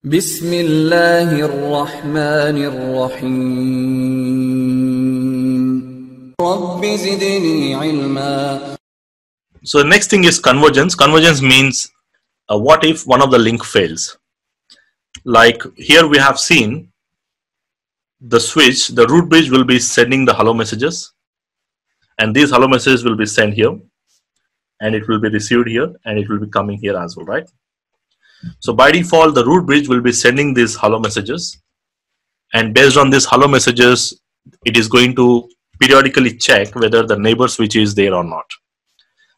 Bismillahirrahmanirrahim. Rabbi zidni ilma. So the next thing is convergence. Convergence means what if one of the link fails? Like here we have seen the switch, the root bridge will be sending the hello messages, and these hello messages will be sent here, and it will be received here, and it will be coming here as well, right? So by default, the root bridge will be sending these hello messages, and based on these hello messages, it is going to periodically check whether the neighbor switch is there or not,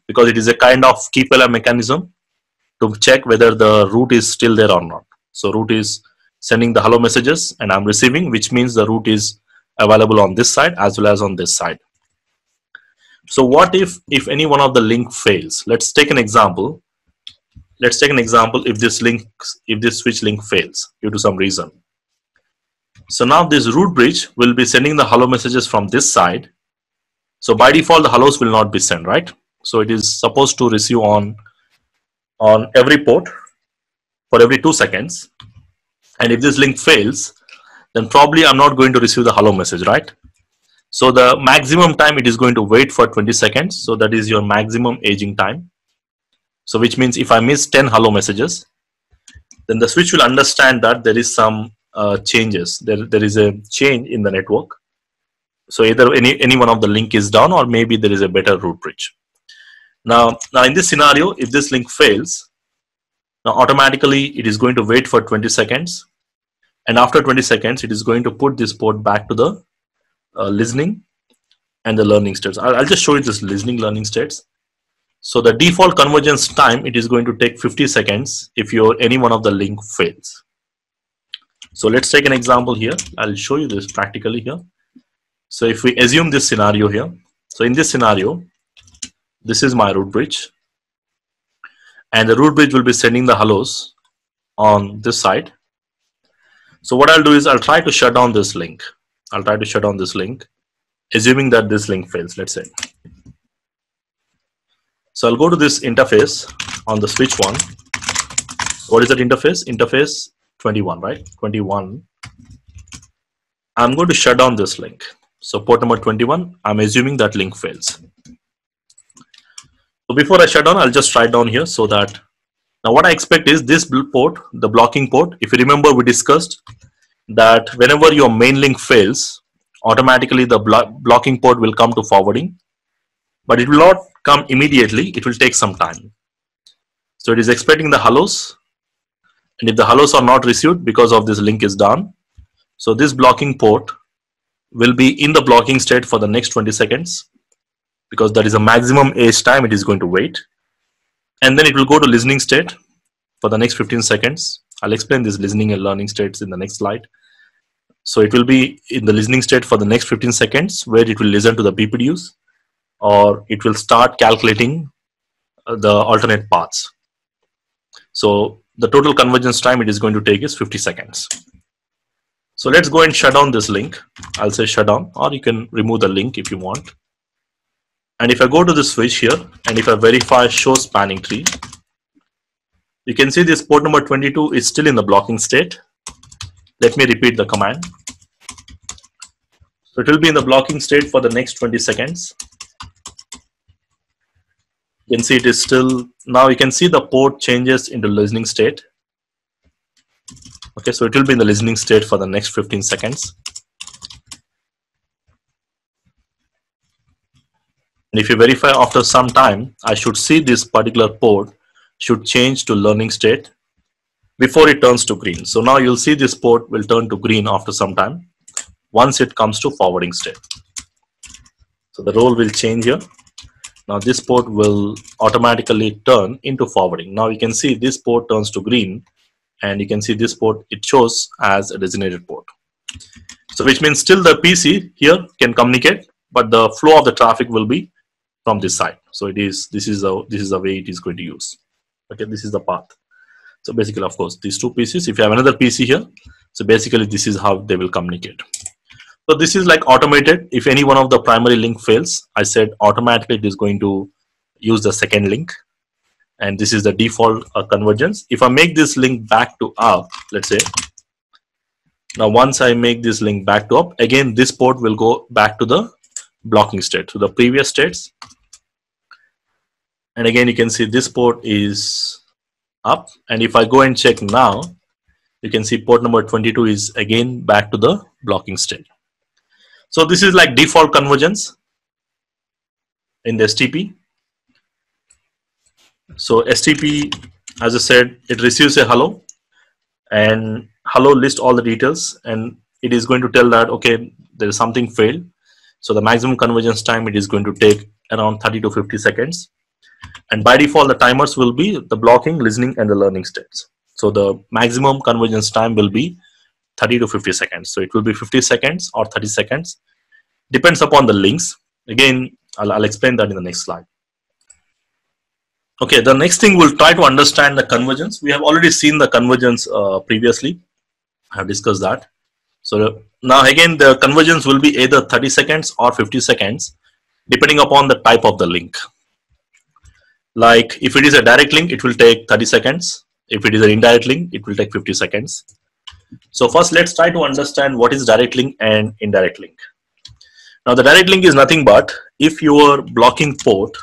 because it is a kind of keep alive mechanism to check whether the root is still there or not. So root is sending the hello messages and I'm receiving, which means the root is available on this side as well as on this side. So what if any one of the link fails? Let's take an example. Let's take an example if this switch link fails due to some reason. So now this root bridge will be sending the hello messages from this side. So by default the hellos will not be sent, right? So it is supposed to receive on every port for every 2 seconds. And if this link fails, then probably I'm not going to receive the hello message, right? So the maximum time it is going to wait for 20 seconds. So that is your maximum aging time. So which means if I miss 10 hello messages, then the switch will understand that there is some changes. There is a change in the network. So either any one of the link is down, or maybe there is a better root bridge. Now in this scenario, if this link fails, now automatically it is going to wait for 20 seconds. And after 20 seconds, it is going to put this port back to the listening and the learning states. I'll just show you this listening learning states. So the default convergence time, it is going to take 50 seconds if any one of the link fails. So let's take an example here. I'll show you this practically here. So if we assume this scenario here, so in this scenario, this is my root bridge, and the root bridge will be sending the hellos on this side. So what I'll do is I'll try to shut down this link. I'll try to shut down this link, assuming that this link fails, let's say. So I'll go to this interface on the switch one. What is that interface? Interface 21, right? 21. I'm going to shut down this link. So port number 21, I'm assuming that link fails. So before I shut down, I'll just write down here so that now what I expect is this port, the blocking port. If you remember, we discussed that whenever your main link fails, automatically the blocking port will come to forwarding, but it will not come immediately. It will take some time. So it is expecting the hellos, and if the hellos are not received because of this link is down, so this blocking port will be in the blocking state for the next 20 seconds, because that is a maximum age time it is going to wait. And then it will go to listening state for the next 15 seconds. I'll explain this listening and learning states in the next slide. So it will be in the listening state for the next 15 seconds where it will listen to the BPDUs, or it will start calculating the alternate paths. So the total convergence time it is going to take is 50 seconds. So let's go and shut down this link. I'll say shut down, or you can remove the link if you want. And if I go to the switch here, and if I verify show spanning tree, you can see this port number 22 is still in the blocking state. Let me repeat the command. So it will be in the blocking state for the next 20 seconds. You can see it is still, now you can see the port changes into listening state. Okay, so it will be in the listening state for the next 15 seconds. And if you verify after some time, I should see this particular port should change to learning state before it turns to green. So now you'll see this port will turn to green after some time once it comes to forwarding state. So the role will change here. Now this port will automatically turn into forwarding. Now you can see this port turns to green, and you can see this port, it shows as a designated port. So which means still the PC here can communicate, but the flow of the traffic will be from this side. So this is the way it is going to use. Okay, this is the path. So basically, of course, these two PCs, if you have another PC here, so basically this is how they will communicate. So this is like automated. If any one of the primary link fails, I said automatically it is going to use the second link. and this is the default convergence. If I make this link back to up, let's say, now once I make this link back to up, again this port will go back to the blocking state, to the previous states. And again you can see this port is up, and if I go and check now, you can see port number 22 is again back to the blocking state. So this is like default convergence in the STP. So STP, as I said, it receives a hello, and hello lists all the details, and it is going to tell that okay, there is something failed. So the maximum convergence time, it is going to take around 30 to 50 seconds. And by default, the timers will be the blocking, listening, and the learning states. So the maximum convergence time will be 30 to 50 seconds. So it will be 50 seconds or 30 seconds. Depends upon the links. Again, I'll explain that in the next slide. Okay, the next thing we'll try to understand the convergence. We have already seen the convergence previously. I have discussed that. So now again, the convergence will be either 30 seconds or 50 seconds, depending upon the type of the link. Like if it is a direct link, it will take 30 seconds. If it is an indirect link, it will take 50 seconds. So first, let's try to understand what is direct link and indirect link. Now the direct link is nothing but if your blocking port,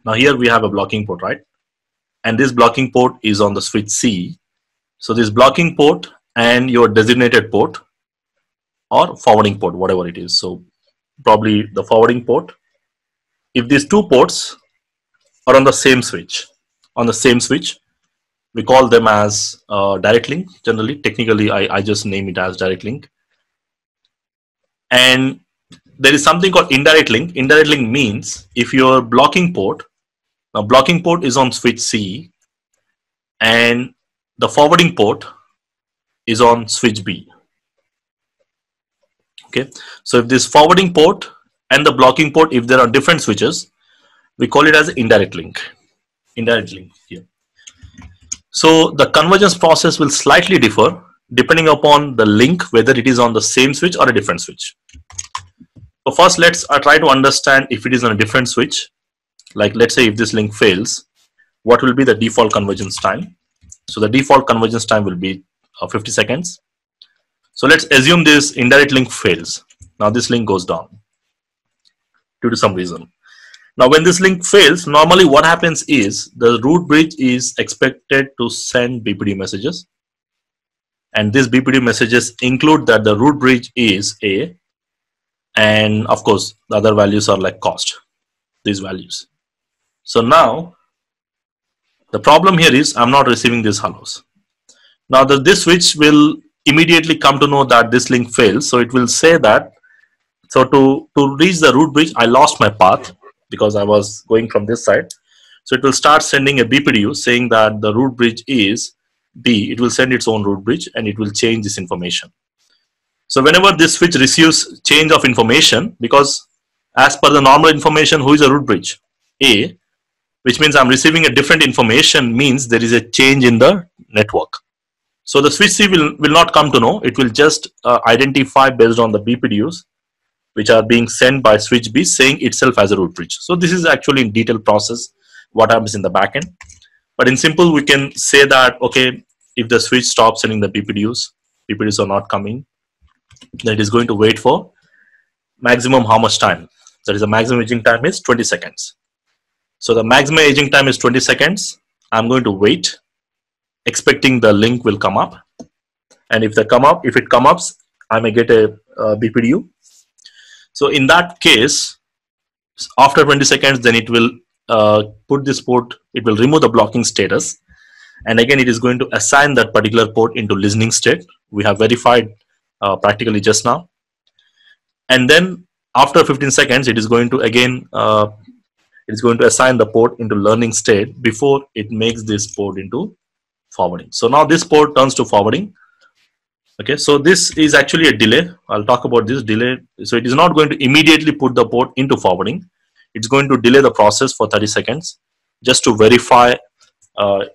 now here we have a blocking port, right? And this blocking port is on the switch C. So this blocking port and your designated port or forwarding port, whatever it is. So probably the forwarding port. If these two ports are on the same switch, we call them as direct link. Generally, technically, I just name it as direct link. And there is something called indirect link. Indirect link means if your blocking port, now blocking port is on switch C, and the forwarding port is on switch B. Okay, so if this forwarding port and the blocking port, if there are different switches, we call it as indirect link. Indirect link here. So the convergence process will slightly differ depending upon the link, whether it is on the same switch or a different switch. So first, let's try to understand if it is on a different switch. Like let's say if this link fails, what will be the default convergence time? So the default convergence time will be 50 seconds. So let's assume this indirect link fails. Now this link goes down due to some reason. Now when this link fails, normally what happens is the root bridge is expected to send BPD messages. And these BPD messages include that the root bridge is A, and of course the other values are like cost, these values. So now the problem here is I'm not receiving these hellos. Now this switch will immediately come to know that this link fails. So it will say that, so to reach the root bridge, I lost my path because I was going from this side. So it will start sending a BPDU saying that the root bridge is B. It will send its own root bridge and it will change this information. So whenever this switch receives change of information, because as per the normal information, who is a root bridge? A, which means I'm receiving a different information, means there is a change in the network. So the switch C will not come to know. It will just identify based on the BPDUs which are being sent by switch B, saying itself as a root bridge. So this is actually in detailed process what happens in the backend. But in simple, we can say that okay, if the switch stops sending the BPDUs are not coming, then it is going to wait for maximum how much time? That is the maximum aging time is 20 seconds. So the maximum aging time is 20 seconds. I'm going to wait, expecting the link will come up. And if it comes up, I may get a BPDU. So in that case, after 20 seconds, then it will put this port, it will remove the blocking status. And again, it is going to assign that particular port into listening state. We have verified practically just now. And then after 15 seconds, it is going to again, assign the port into learning state before it makes this port into forwarding. So now this port turns to forwarding. Okay, so this is actually a delay. I'll talk about this delay. So it is not going to immediately put the port into forwarding. It's going to delay the process for 30 seconds just to verify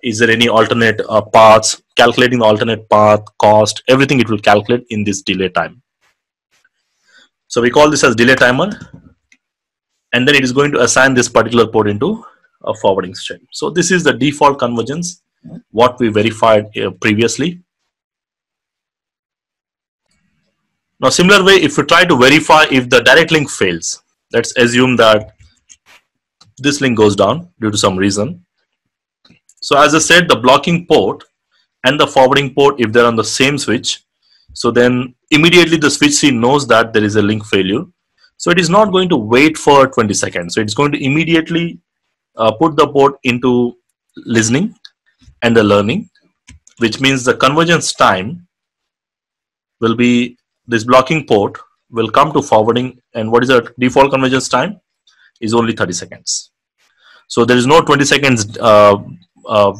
is there any alternate paths, calculating the alternate path, cost, everything it will calculate in this delay time. So we call this as delay timer. And then it is going to assign this particular port into a forwarding state. So this is the default convergence, what we verified previously. Now, similar way, if you try to verify if the direct link fails, let's assume that this link goes down due to some reason. So as I said, the blocking port and the forwarding port, if they're on the same switch, so then immediately the switch C knows that there is a link failure. So it is not going to wait for 20 seconds. So it's going to immediately put the port into listening and the learning, which means the convergence time will be, this blocking port will come to forwarding, and what is the default convergence time is only 30 seconds. So there is no 20 seconds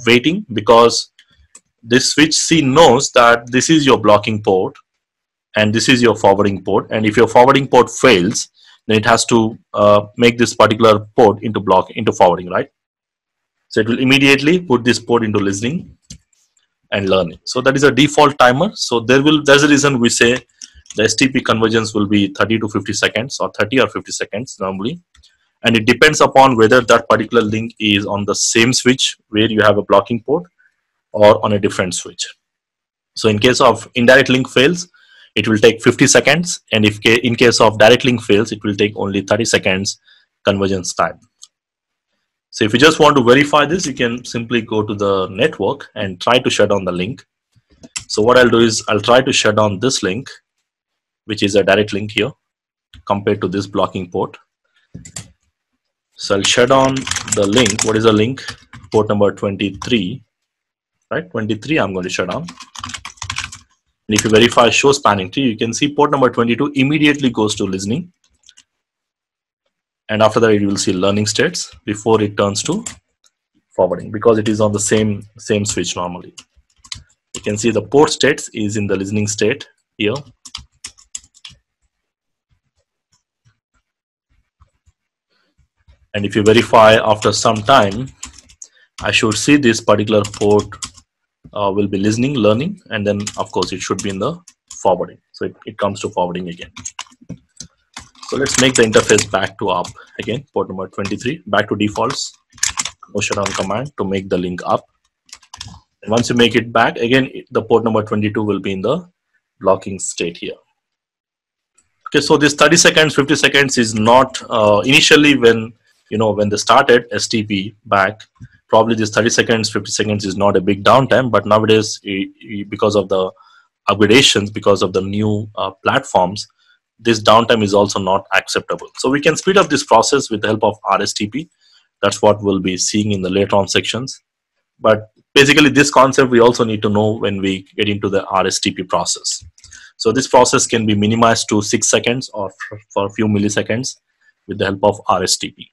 waiting, because this switch C knows that this is your blocking port and this is your forwarding port, and if your forwarding port fails, then it has to make this particular port into forwarding, right? So it will immediately put this port into listening and learning. So that is a default timer. So there's a reason we say the STP convergence will be 30 to 50 seconds, or 30 or 50 seconds normally, and it depends upon whether that particular link is on the same switch where you have a blocking port or on a different switch. So in case of indirect link fails, it will take 50 seconds, and if in case of direct link fails, it will take only 30 seconds convergence time. So if you just want to verify this, you can simply go to the network and try to shut down the link. So what I'll do is I'll try to shut down this link, which is a direct link here compared to this blocking port. So I'll shut down the link. What is the link? Port number 23, right? 23 I'm going to shut down. And if you verify show spanning tree, you can see port number 22 immediately goes to listening. And after that, you will see learning states before it turns to forwarding, because it is on the same switch normally. You can see the port states is in the listening state here. And if you verify after some time, I should see this particular port will be listening, learning, and then of course it should be in the forwarding. So it comes to forwarding again. So let's make the interface back to up again, port number 23, back to defaults, no shutdown command to make the link up. And once you make it back, again, the port number 22 will be in the blocking state here. Okay, so this 30 seconds, 50 seconds is not initially when they started STP back, probably this 30 seconds, 50 seconds is not a big downtime, but nowadays because of the upgradations, because of the new platforms, this downtime is also not acceptable. So we can speed up this process with the help of RSTP. That's what we'll be seeing in the later on sections. But basically this concept we also need to know when we get into the RSTP process. So this process can be minimized to 6 seconds or for a few milliseconds with the help of RSTP.